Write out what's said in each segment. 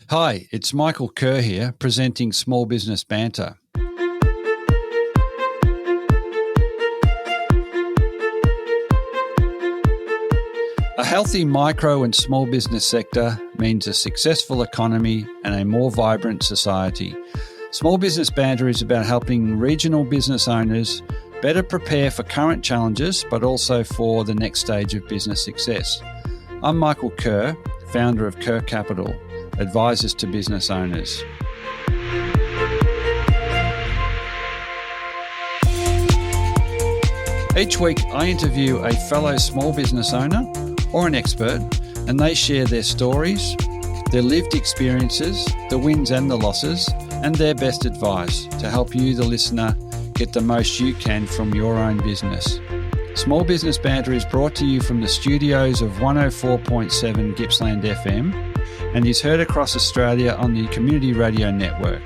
Hi, it's Michael Kerr here, presenting Small Business Banter. A healthy micro and small business sector means a successful economy and a more vibrant society. Small Business Banter is about helping regional business owners better prepare for current challenges, but also for the next stage of business success. I'm Michael Kerr, founder of Kerr Capital, advisors to business owners. Each week, I interview a fellow small business owner or an expert, and they share their stories, their lived experiences, the wins and the losses, and their best advice to help you, the listener, get the most you can from your own business. Small Business Banter is brought to you from the studios of 104.7 Gippsland FM and is heard across Australia on the Community Radio Network.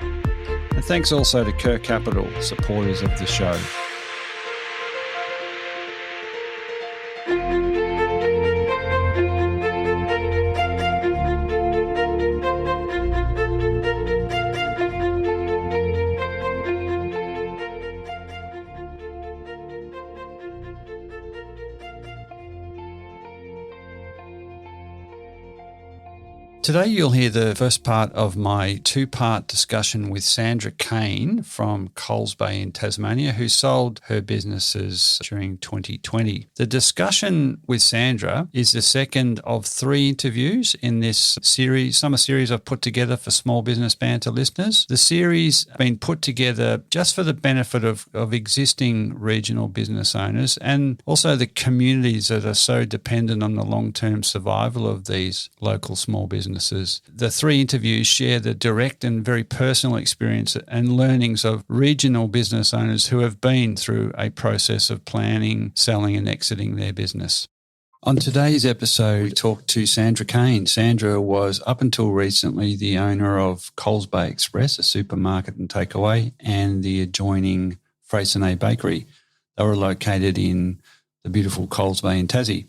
And thanks also to Kerr Capital, supporters of the show. Today you'll hear the first part of my two-part discussion with Sandra Kain from Coles Bay in Tasmania, who sold her businesses during 2020. The discussion with Sandra is the second of three interviews in this summer series I've put together for Small Business Banter listeners. The series has been put together just for the benefit of existing regional business owners and also the communities that are so dependent on the long-term survival of these local small businesses. The three interviews share the direct and very personal experience and learnings of regional business owners who have been through a process of planning, selling and exiting their business. On today's episode, we talked to Sandra Kain. Sandra was, up until recently, the owner of Coles Bay Express, a supermarket and takeaway, and the adjoining Freycinet Bakery. They were located in the beautiful Coles Bay in Tassie.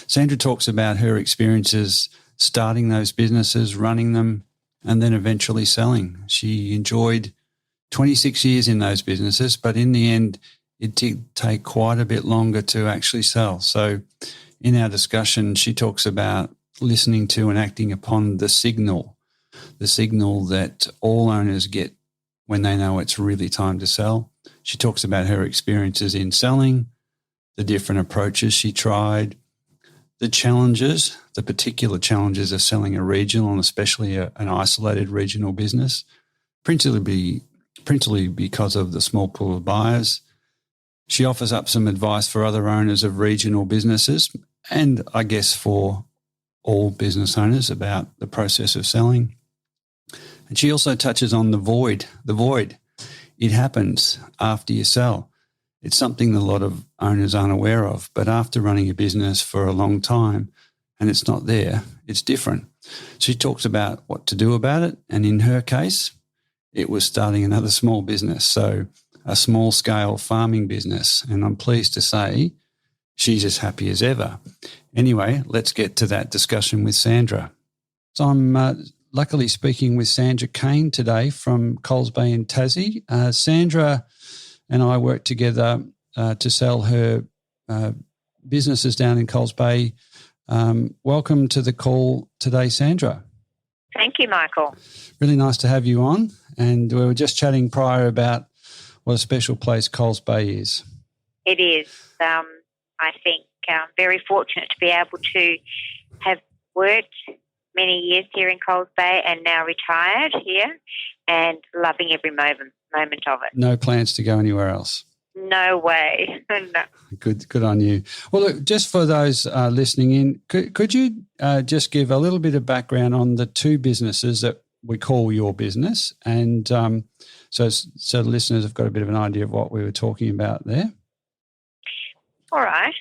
Sandra talks about her experiences starting those businesses, running them, and then eventually selling. She enjoyed 26 years in those businesses, but in the end, it did take quite a bit longer to actually sell. So in our discussion, she talks about listening to and acting upon the signal that all owners get when they know it's really time to sell. She talks about her experiences in selling, the different approaches she tried, the particular challenges of selling a regional and especially an isolated regional business, principally because of the small pool of buyers. She offers up some advice for other owners of regional businesses and I guess for all business owners about the process of selling. And she also touches on the void. It happens after you sell. It's something that a lot of owners aren't aware of, but after running a business for a long time and it's not there, it's different. She talks about what to do about it, and in her case, it was starting another small business, so a small-scale farming business, and I'm pleased to say she's as happy as ever. Anyway, let's get to that discussion with Sandra. So I'm luckily speaking with Sandra Kain today from Coles Bay in Tassie. Sandra and I worked together to sell her businesses down in Coles Bay. Welcome to the call today, Sandra. Thank you, Michael. Really nice to have you on. And we were just chatting prior about what a special place Coles Bay is. It is. I think very fortunate to be able to have worked many years here in Coles Bay and now retired here and loving every moment of it. No plans to go anywhere else? No way. No. Good on you. Well, look, just for those listening in, could you just give a little bit of background on the two businesses that we call your business, and so the listeners have got a bit of an idea of what we were talking about there? All right.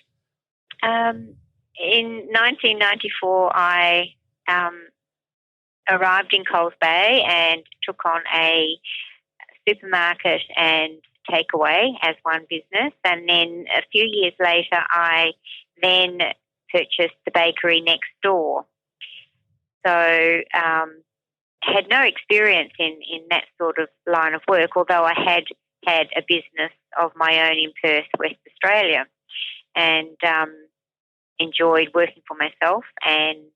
In 1994, I arrived in Coles Bay and took on a supermarket and takeaway as one business. And then a few years later, I then purchased the bakery next door. So had no experience in that sort of line of work, although I had a business of my own in Perth, West Australia, and enjoyed working for myself, and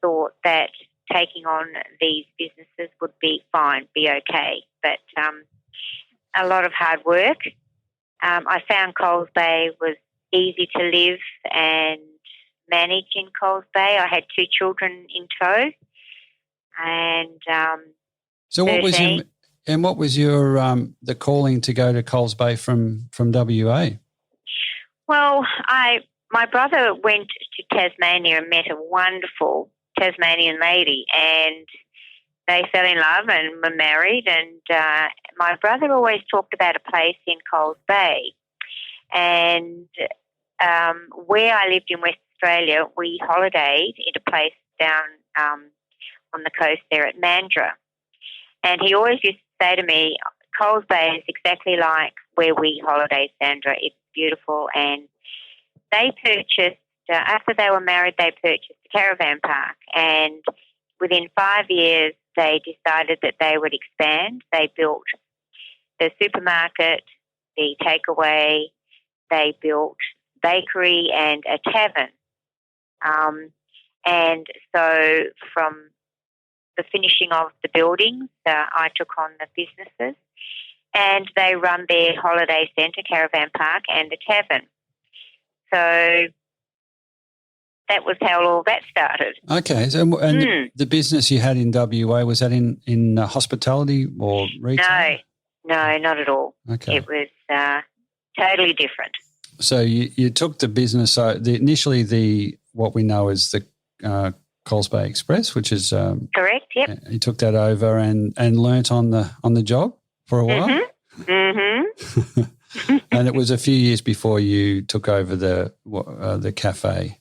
thought that taking on these businesses would be fine, be okay. But a lot of hard work. I found Coles Bay was easy to live and manage in Coles Bay. I had 2 children in tow, and so what was your the calling to go to Coles Bay from WA? Well, my brother went to Tasmania and met a wonderful Tasmanian lady, and they fell in love and were married. And my brother always talked about a place in Coles Bay, and where I lived in West Australia, we holidayed in a place down on the coast there at Mandurah. And he always used to say to me, Coles Bay is exactly like where we holiday, Sandra. It's beautiful. And they purchased, after they were married, they purchased a caravan park. And within 5 years, they decided that they would expand. They built the supermarket, the takeaway, they built bakery and a tavern. And so from the finishing of the buildings, I took on the businesses, and they run their holiday centre, caravan park, and the tavern. So that was how all that started. Okay. So, and the business you had in WA, was that in hospitality or retail? No, not at all. Okay. It was totally different. So you took the business, initially what we know as the Coles Bay Express, which is correct. Yep. You took that over and learnt on the job for a while. Mm-hmm. And it was a few years before you took over the cafe.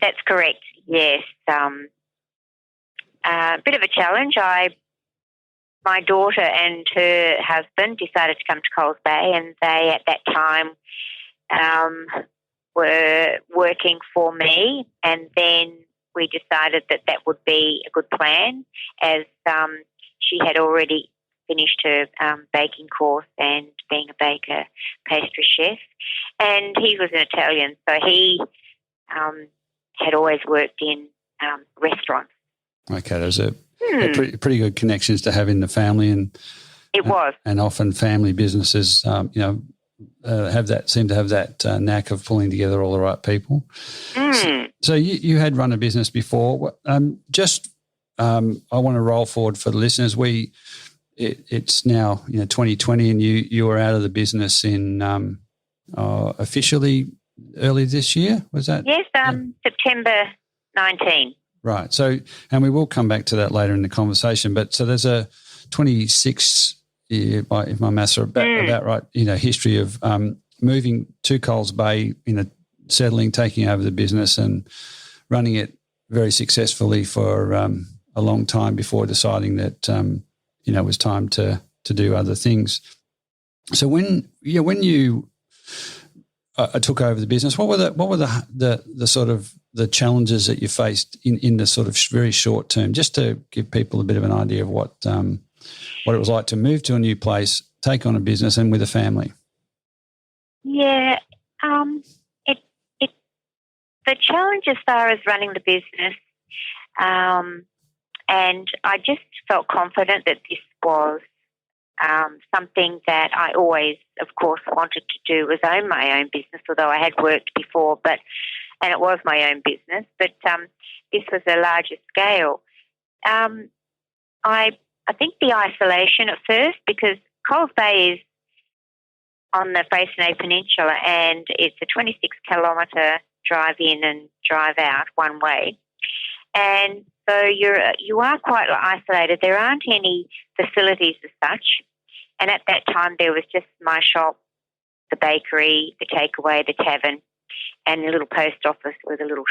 That's correct. Yes. A bit of a challenge. My daughter and her husband decided to come to Coles Bay, and they at that time were working for me, and then we decided that would be a good plan, as she had already finished her baking course and being a baker, pastry chef, and he was an Italian, so he had always worked in restaurants. Okay, those are pretty good connections to have in the family, and it was, and often family businesses, seem to have that knack of pulling together all the right people. So you had run a business before. I want to roll forward for the listeners. It's now 2020, and you were out of the business in officially early this year. Was that? Yes, September 19. Right. So, and we will come back to that later in the conversation. But so there's a 26 year, if my maths are about right, history of moving to Coles Bay, settling, taking over the business, and running it very successfully for a long time before deciding that it was time to do other things. So when you took over the business, what were the sort of the challenges that you faced in the sort of very short term, just to give people a bit of an idea of what it was like to move to a new place, take on a business, and with a family? Yeah, the challenge as far as running the business, and I just felt confident that this was something that I always, of course, wanted to do, was own my own business, although I had worked before, and it was my own business, but this was a larger scale. I think the isolation at first, because Coles Bay is on the Freycinet Peninsula, and it's a 26-kilometre drive in and drive out one way, and so you are quite isolated. There aren't any facilities as such, and at that time there was just my shop, the bakery, the takeaway, the tavern, and a little post office with a little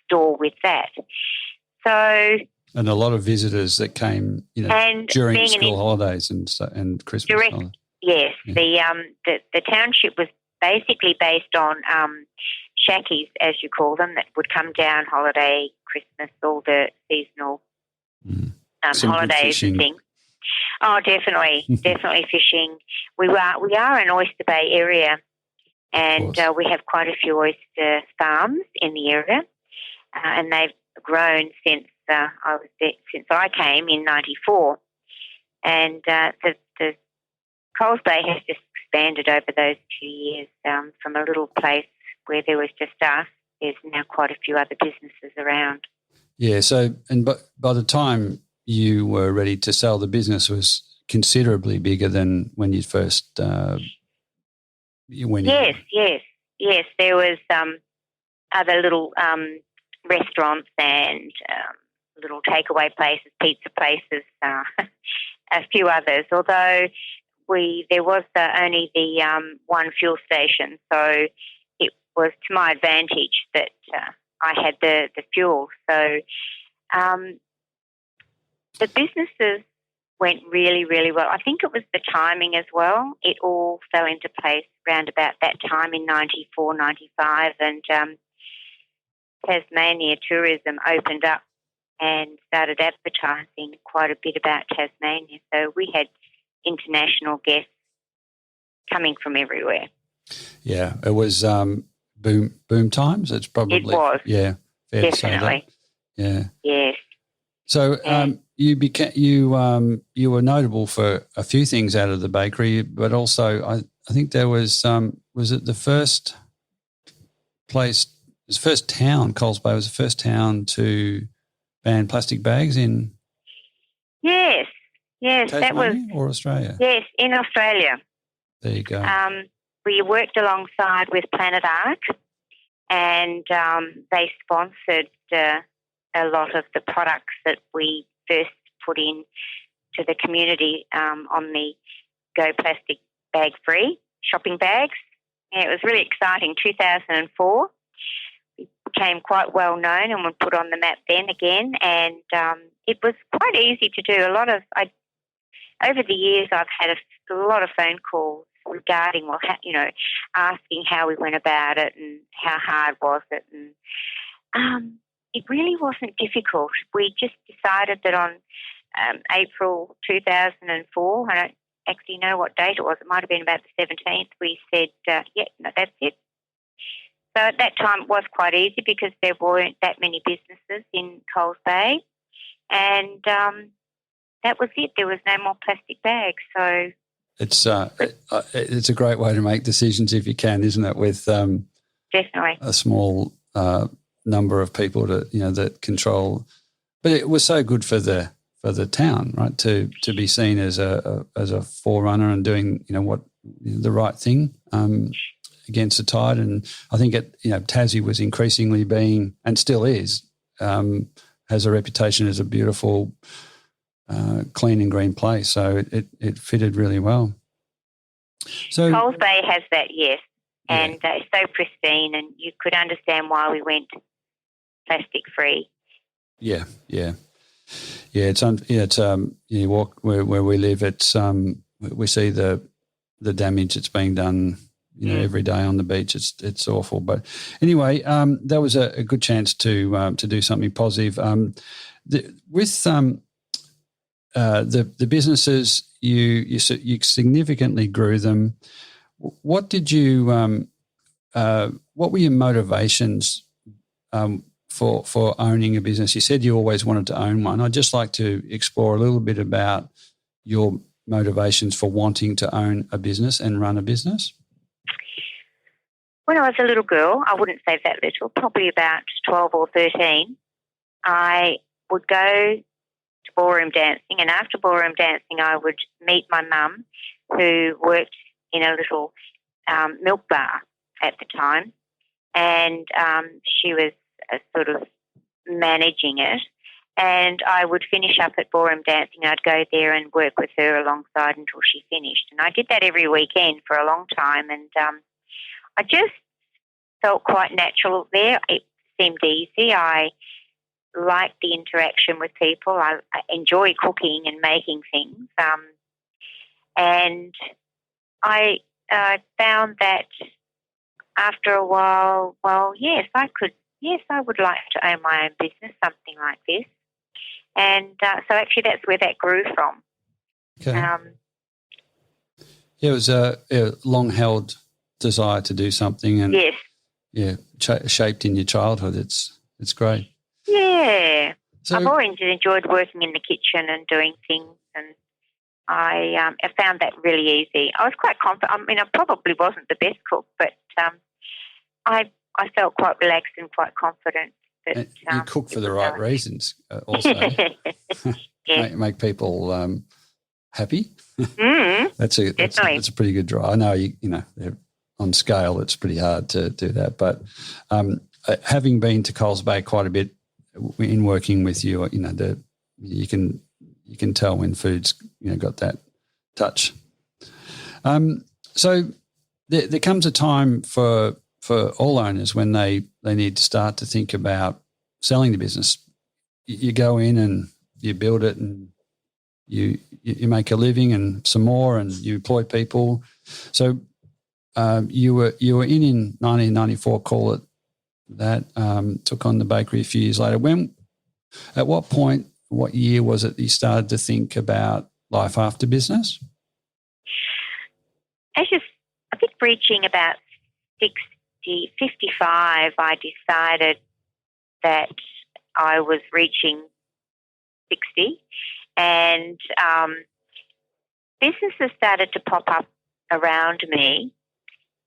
store with that. So. And a lot of visitors that came, during school holidays and Christmas. Holidays. Yes, yeah. The township was basically based on shackies, as you call them, that would come down holiday, Christmas, all the seasonal Some good holidays fishing. and things. Oh, definitely, definitely fishing. We are an Oyster Bay area, and we have quite a few oyster farms in the area, and they've grown since I was there, since I came in '94, and the Coles Bay has just expanded over those 2 years. From a little place where there was just us, there's now quite a few other businesses around. Yeah. So, and by the time you were ready to sell, the business was considerably bigger than when you first Yes. There was other little restaurants and little takeaway places, pizza places, a few others. Although there was only the one fuel station, so it was to my advantage that I had the fuel. So the businesses went really, really well. I think it was the timing as well. It all fell into place around about that time in '94, '95, and Tasmania tourism opened up and started advertising quite a bit about Tasmania. So we had international guests coming from everywhere. Yeah, it was boom times. It's probably it was. Yeah, fair Definitely. to say that. Yeah. Yes. So you were notable for a few things out of the bakery, but also I think there was it the first place, it was the first town, Coles Bay was the first town to ban plastic bags in Yes, Tasmania that was or Australia? Yes, in Australia. There you go. We worked alongside with Planet Ark, and they sponsored a lot of the products that we first put in to the community on the Go Plastic Bag Free shopping bags. Yeah, it was really exciting. 2004, we became quite well known and were put on the map then again, and it was quite easy to do. Over the years, I've had a lot of phone calls regarding, asking how we went about it and how hard was it, and it really wasn't difficult. We just decided that on April 2004, I don't actually know what date it was, it might have been about the 17th, we said, that's it. So at that time it was quite easy because there weren't that many businesses in Coles Bay, and that was it. There was no more plastic bags. So it's a great way to make decisions if you can, isn't it? With definitely a small number of people that control, but it was so good for the town, right? To be seen as a forerunner and doing the right thing against the tide. And I think Tassie was increasingly being, and still is, has a reputation as a beautiful, clean and green place. So it fitted really well. So Coles Bay has that, yes, and it's so pristine, and you could understand why we went plastic free. Yeah. It's you walk where we live. It's we see the damage that's being done, every day on the beach. It's awful. But anyway, that was a good chance to do something positive. With the businesses, you significantly grew them. What did you? What were your motivations for owning a business? You said you always wanted to own one. I'd just like to explore a little bit about your motivations for wanting to own a business and run a business. When I was a little girl, I wouldn't say that little, probably about 12 or 13, I would go to ballroom dancing, and after ballroom dancing I would meet my mum, who worked in a little milk bar at the time, and she was sort of managing it, and I would finish up at ballroom dancing. I'd go there and work with her alongside until she finished, and I did that every weekend for a long time, and I just felt quite natural there. It seemed easy. I liked the interaction with people. I enjoy cooking and making things, and I found that after a while, well, yes, I could yes, I would like to own my own business, something like this. And so actually that's where that grew from. Okay. It was a long-held desire to do something, and yes, shaped in your childhood. It's great. Yeah. So, I've always enjoyed working in the kitchen and doing things, and I found that really easy. I was quite confident. I mean, I probably wasn't the best cook, but I felt quite relaxed and quite confident. That, you cook for the right reasons also. make people happy. That's a pretty good draw. I know you know on scale it's pretty hard to do that, but having been to Coles Bay quite a bit in working with you, you know you can tell when food's got that touch. So there comes a time for all owners when they need to start to think about selling the business. You go in and you build it, and you make a living and some more, and you employ people. So you were in 1994, call it that, took on the bakery a few years later. At what point, what year was it that you started to think about life after business? I think reaching about 55, I decided that I was reaching 60, and businesses started to pop up around me,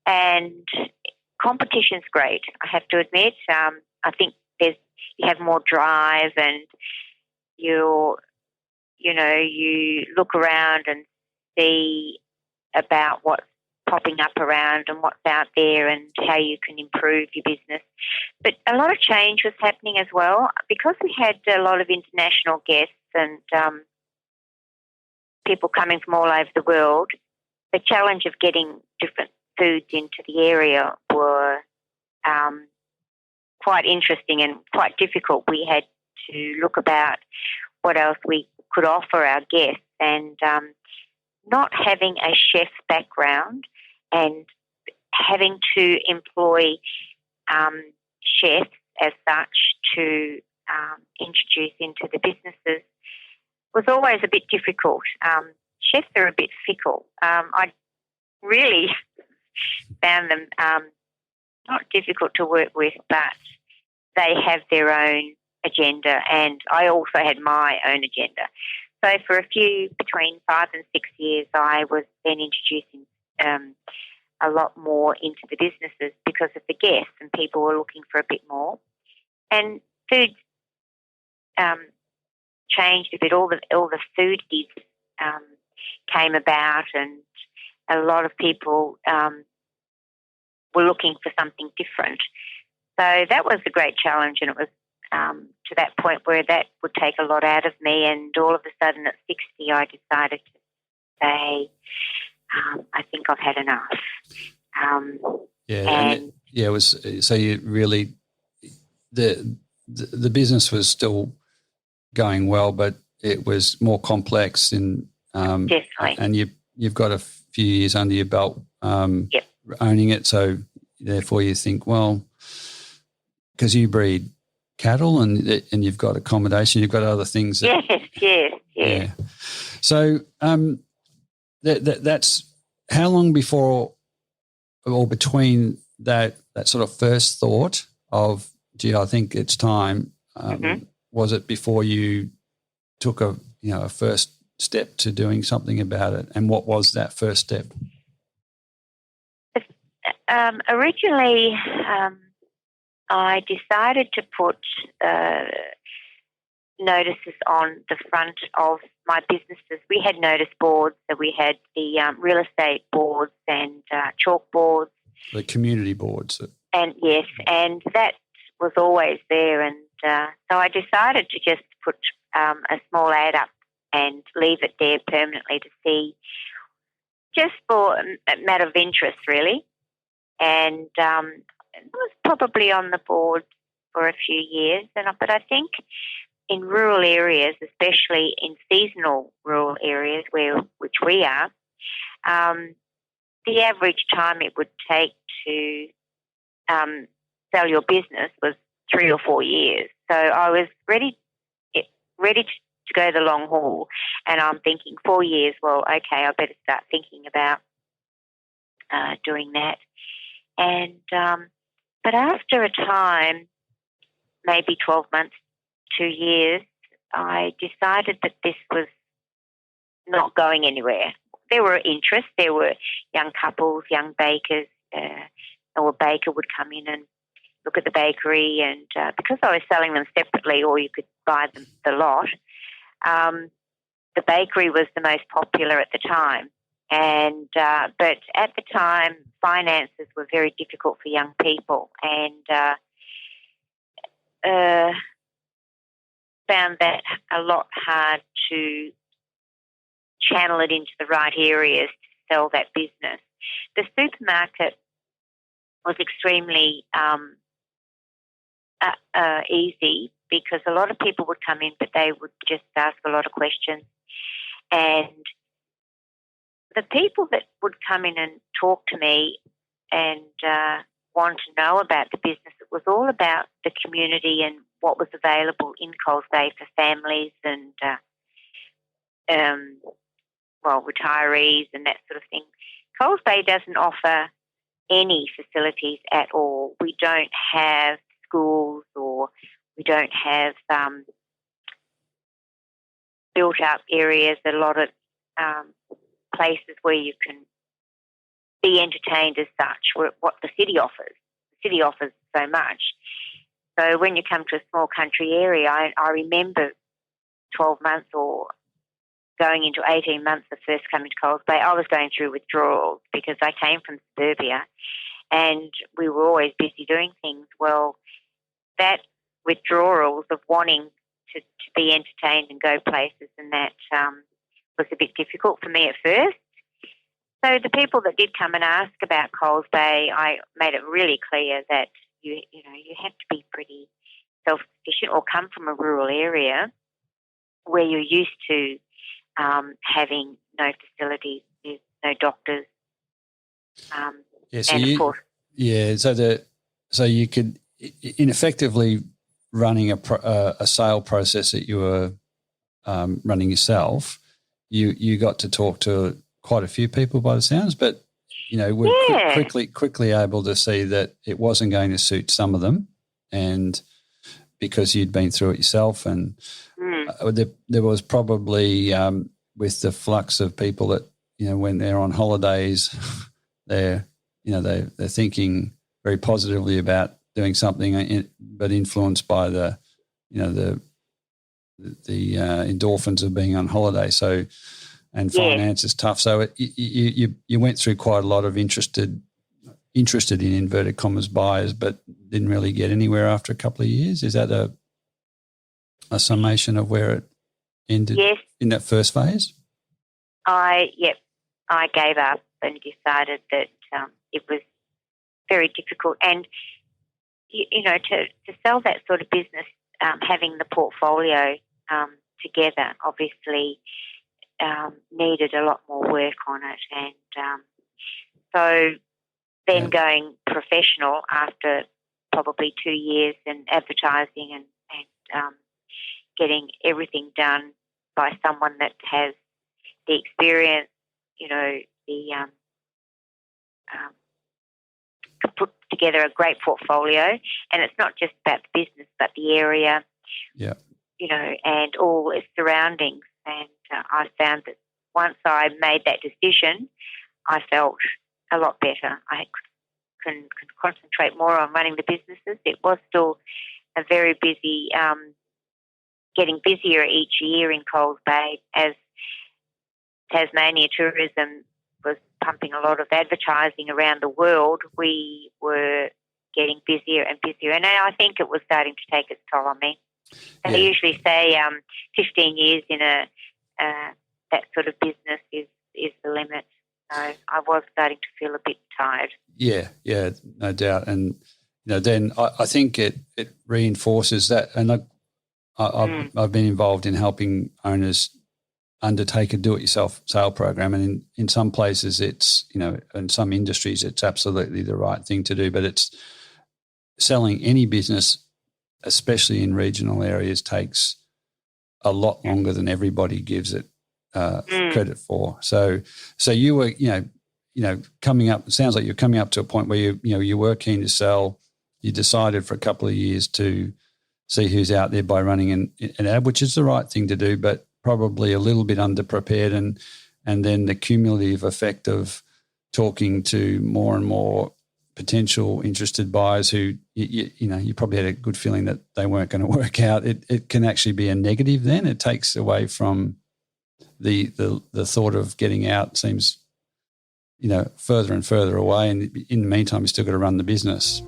and competition's great, I have to admit. I think you have more drive, and you look around and see about what's popping up around and what's out there and how you can improve your business. But a lot of change was happening as well because we had a lot of international guests and people coming from all over the world. The challenge of getting different foods into the area were quite interesting and quite difficult. We had to look about what else we could offer our guests, and not having a chef background and having to employ chefs as such to introduce into the businesses was always a bit difficult. Chefs are a bit fickle. I really found them not difficult to work with, but they have their own agenda, and I also had my own agenda. So for between 5 and 6 years, I was then introducing a lot more into the businesses because of the guests, and people were looking for a bit more. And food changed a bit. All the food gigs came about, and a lot of people were looking for something different. So that was a great challenge, and it was to that point where that would take a lot out of me, and all of a sudden at 60 I decided to say, I think I've had enough. It was, so you really, the business was still going well, but it was more complex definitely. And you've got a few years under your belt owning it, so therefore you think, well, because you breed cattle and you've got accommodation, you've got other things. Yes. So that's how long before or between that sort of first thought of, gee, I think it's time. Was it before you took a first step to doing something about it? And what was that first step? Originally, I decided to put notices on the front of my businesses. We had notice boards, so we had the real estate boards and chalk boards. The community boards. And yes, and that was always there. And so I decided to just put a small ad up and leave it there permanently to see, just for a matter of interest, really. And it was probably on the board for a few years. But I think in rural areas, especially in seasonal rural areas which we are, the average time it would take to sell your business was 3 or 4 years. So I was ready to go the long haul, and I'm thinking 4 years, well, okay, I better start thinking about doing that. And but after a time, maybe 12 months, 2 years, I decided that this was not going anywhere. There were interests. There were young couples, young bakers, or a baker would come in and look at the bakery, and because I was selling them separately, or you could buy them the lot, the bakery was the most popular at the time. And but at the time, finances were very difficult for young people, and found that a lot hard to channel it into the right areas to sell that business. The supermarket was extremely easy, because a lot of people would come in, but they would just ask a lot of questions. And the people that would come in and talk to me and want to know about the business, it was all about the community and what was available in Coles Bay for families and, retirees and that sort of thing. Coles Bay doesn't offer any facilities at all. We don't have schools, or we don't have built-up areas, a lot of places where you can be entertained as such, what the city offers. The city offers so much. So when you come to a small country area, I remember 12 months or going into 18 months of first coming to Coles Bay, I was going through withdrawals because I came from suburbia and we were always busy doing things. Well, that withdrawals of wanting to be entertained and go places, and that was a bit difficult for me at first. So the people that did come and ask about Coles Bay, I made it really clear that you have to be pretty self-sufficient or come from a rural area where you're used to having no facilities, there's no doctors. So you could, in effectively running a sale process that you were running yourself, you got to talk to quite a few people by the sounds, but we're quickly able to see that it wasn't going to suit some of them, and because you'd been through it yourself, and there was probably with the flux of people that when they're on holidays, they're thinking very positively about doing something, but influenced by the endorphins of being on holiday. So, and finance is tough. So you went through quite a lot of interested in inverted commas buyers, but didn't really get anywhere after a couple of years. Is that a summation of where it ended in that first phase? I gave up and decided that it was very difficult. And, to sell that sort of business, having the portfolio together obviously needed a lot more work on it. And so then going professional after probably 2 years and advertising and getting everything done by someone that has the experience, put together a great portfolio. And it's not just about the business, but the area, and all its surroundings. And I found that once I made that decision, I felt a lot better. I can concentrate more on running the businesses. It was still a very busy, getting busier each year in Coles Bay as Tasmania tourism was pumping a lot of advertising around the world. We were getting busier and busier, and I think it was starting to take its toll on me. And they usually say 15 years in that sort of business is the limit. So I was starting to feel a bit tired. Yeah, no doubt. And then I think it reinforces that. And I've been involved in helping owners undertake a do-it-yourself sale program, and in some places it's in some industries it's absolutely the right thing to do. But it's selling any business especially in regional areas, takes a lot longer than everybody gives it credit for. So you were, coming up. It sounds like you're coming up to a point where you were keen to sell. You decided for a couple of years to see who's out there by running an ad, which is the right thing to do, but probably a little bit underprepared, and then the cumulative effect of talking to more and more potential interested buyers who you probably had a good feeling that they weren't going to work out. It can actually be a negative. Then it takes away from the thought of getting out. Seems further and further away, and in the meantime you still got to run the business.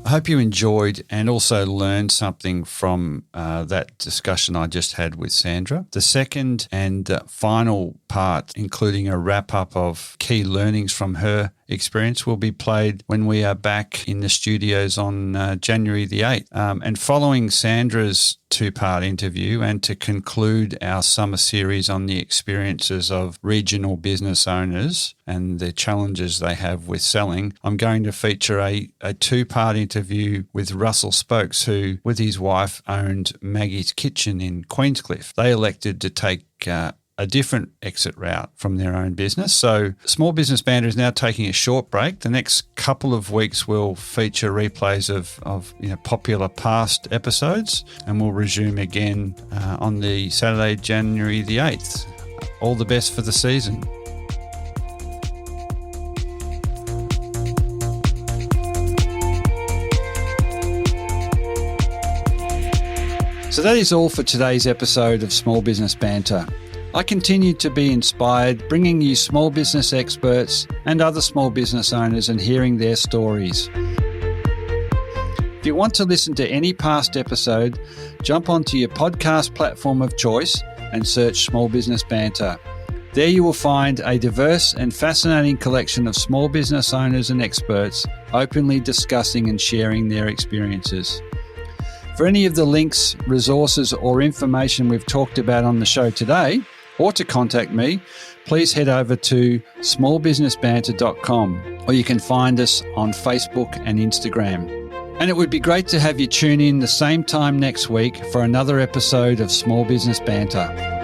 I hope you enjoyed and also learned something from that discussion I just had with Sandra. The second and final part, including a wrap-up of key learnings from her experience, will be played when we are back in the studios on January the 8th. And following Sandra's two-part interview, and to conclude our summer series on the experiences of regional business owners and the challenges they have with selling, I'm going to feature a two-part interview with Russell Spokes, who, with his wife, owned Maggie's Kitchen in Queenscliff. They elected to take a different exit route from their own business. So Small Business Banter is now taking a short break. The next couple of weeks will feature replays of popular past episodes, and we'll resume again on the Saturday, January the 8th. All the best for the season. So that is all for today's episode of Small Business Banter. I continue to be inspired, bringing you small business experts and other small business owners and hearing their stories. If you want to listen to any past episode, jump onto your podcast platform of choice and search Small Business Banter. There you will find a diverse and fascinating collection of small business owners and experts openly discussing and sharing their experiences. For any of the links, resources, or information we've talked about on the show today, or to contact me, please head over to smallbusinessbanter.com, or you can find us on Facebook and Instagram. And it would be great to have you tune in the same time next week for another episode of Small Business Banter.